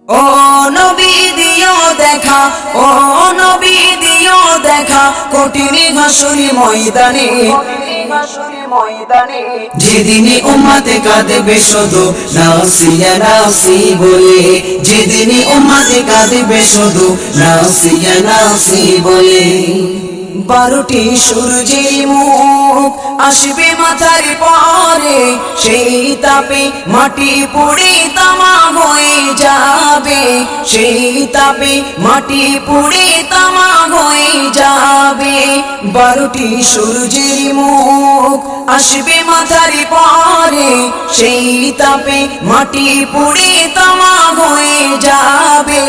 ও নবী দিও দেখা, ও নবী দিও দেখা, কঠিন হাসুরি ময়দানে, যেদিনে উম্মতে কাঁদবে শুধু নাসি ইয়া নাসি বলে, যেদিনে উম্মতে কাঁদবে শুধু নাসি ইয়া নাসি বলে। 12টি সূর্যের মুখ আসবে মাথার পরে, সেই তাপে মাটি পুড়ে তামা হয়ে যাবে, সেই তাপে মাটি পুড়ে তামা হয়ে যাবে। 12টি সূর্যের মুখ আসবে মাথার পরে, সেই তাপে মাটি পুড়ে তামা হয়ে যাবে,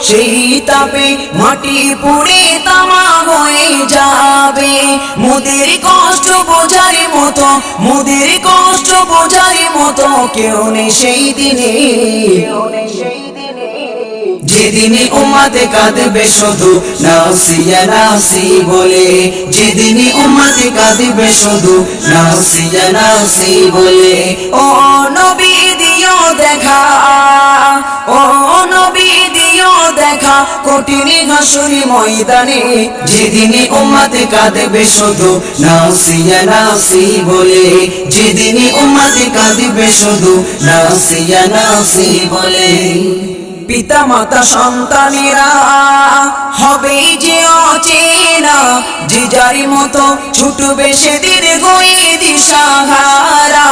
সেই তাপে মাটি পুড়ে তামা হয়ে যাবে। মোদের কষ্ট বোঝার মতো, মোদের কষ্ট বোঝার মতো কেউ নেই সেই দিনে, যেদিনে উম্মতে কাঁদবে শুধু নাসি ইয়া নাসি বলে, যেদিনে উম্মতে কাঁদবে শুধু নাসি ইয়া নাসি বলে। ও নবী দিও দেখা, ও নবী দিও দেখা, কঠিন হাসুরি ময়দানে, যেদিনে উম্মতে কাঁদবে শুধু নাসি ইয়া নাসি বলে, যেদিনে উম্মতে কাঁদবে শুধু নাসি ইয়া নাসি বলে। পিতা মাতা সন্তানেরা হবে যে অচেনা, যে যারি মতো ছুটবে সেদিন হয়ে দিশাহারা,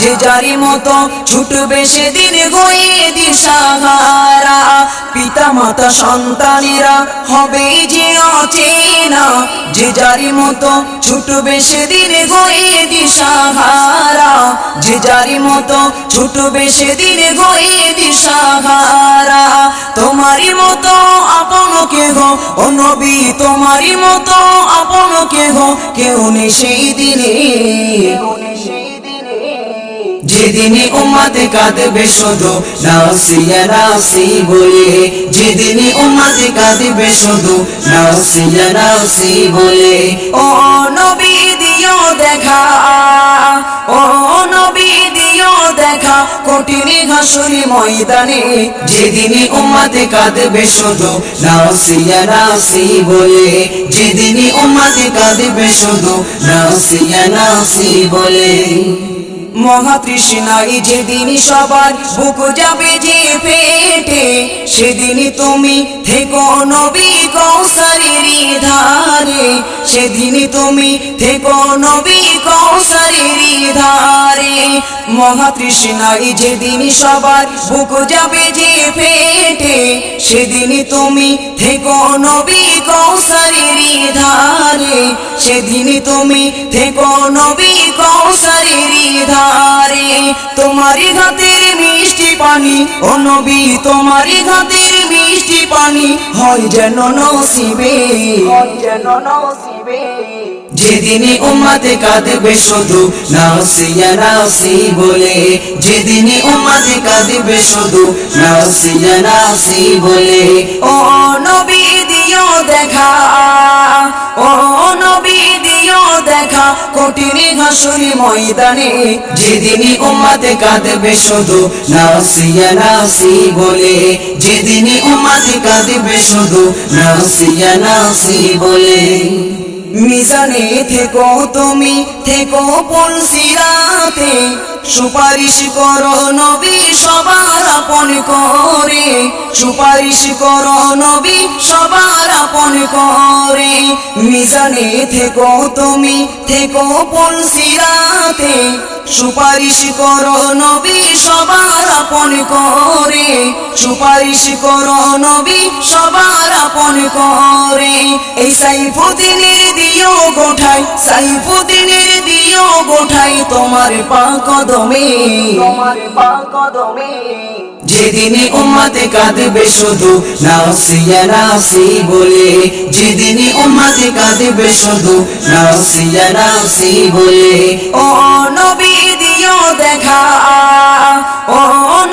যে যারি মতো ছুটবে সেদিন হয়ে দিশাহারা। পিতা মাতা সন্তানেরা হবে যে অচেনা, যে যারি মতো ছুটবে সেদিন হয়ে দিশাহারা, যে যারি মতো ছুটবে সেদিন হয়ে দিশাহারা। তোমারই মতো আপন কেহ ও নবী, তোমারই মতো আপন কেহ কেউ নেই সেই দিনে, যেদিনে উম্মতে কাঁদবে শুধু নাসি ইয়া নাসি বলে, যেদিনে উম্মতে কাঁদবে শুধু নাসি ইয়া নাসি বলে। ও নবী দিও দেখা, ও নবী দিও দেখা, কঠিন হাসুরি ময়দানে, যেদিনে উম্মতে কাঁদবে শুধু নাসি ইয়া নাসি বলে, যেদিনে উম্মতে কাঁদবে শুধু নাসি ইয়া নাসি বলে। মহাতৃষ্ণায় যেদিন সবার বুক যাবে যে পেটে, সেদিন তুমি থেকো নবী কৌসারের ধারে, সেদিন তুমি থেকো নবী কৌসারের ধারে। মহাতৃষ্ণায় যেদিন সবার বুক যাবে যে পেটে, সেদিন তুমি থেকো নবী কৌসারের ধারে, সেদিন তুমি থেকো নবী কৌসারের ধারে। তোমারই হাতের মিষ্টি পানি ও নবী, তোমারই হাতের মিষ্টি পানি হয় যেন নসিবে, হয় যেন নসিবে, যেদিনে উম্মতে কাঁদবে শুধু নাসি ইয়া নাসি বলে, যেদিনে উম্মতে কাঁদবে শুধু নাসি ইয়া নাসি বলে। ও নবী দিও দেখা, ও নবী দিও দেখা, কঠিন হাসুরি ময়দানে, যেদিনে উম্মতে কাঁদবে শুধু নাসি ইয়া নাসি বলে, যেদিনে উম্মতে কাঁদবে শুধু নাসি ইয়া নাসি বলে। মিজানে থেকো তুমি, থেকো পুলসিরাতে, সুপারিশ করো নবী সবার আপন করে, সুপারিশ করো নবী সবার আপন করে। মিজানে থেকো তুমি, থেকো পুলসিরাতে, সুপারিশ করো নবী সবার আপন করে, সুপারিশ করো নবী সবার আপন করে। এই সাইফুদ্দিনের দিও গোঠাই, সাইফুদ্দিনের দিও গোঠাই তোমার পাকদমে, তোমার পাকদমে, যেদিনে উম্মতে কাঁদবে শুধু নাসি ইয়া নাসি বলে, যেদিনে উম্মতে কাঁদবে শুধু নাসি ইয়া নাসি বলে। ও নবী দিও দেখা, ও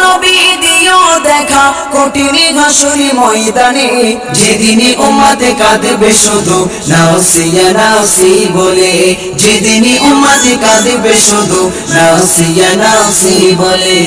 নবী দিও দেখা, কঠিন হাসুরি ময়দানে, যেদিনে উম্মতে কাঁদবে শুধু নাসি ইয়া নাসি বলে, যেদিনে উম্মতে কাঁদবে শুধু নাসি ইয়া নাসি বলে।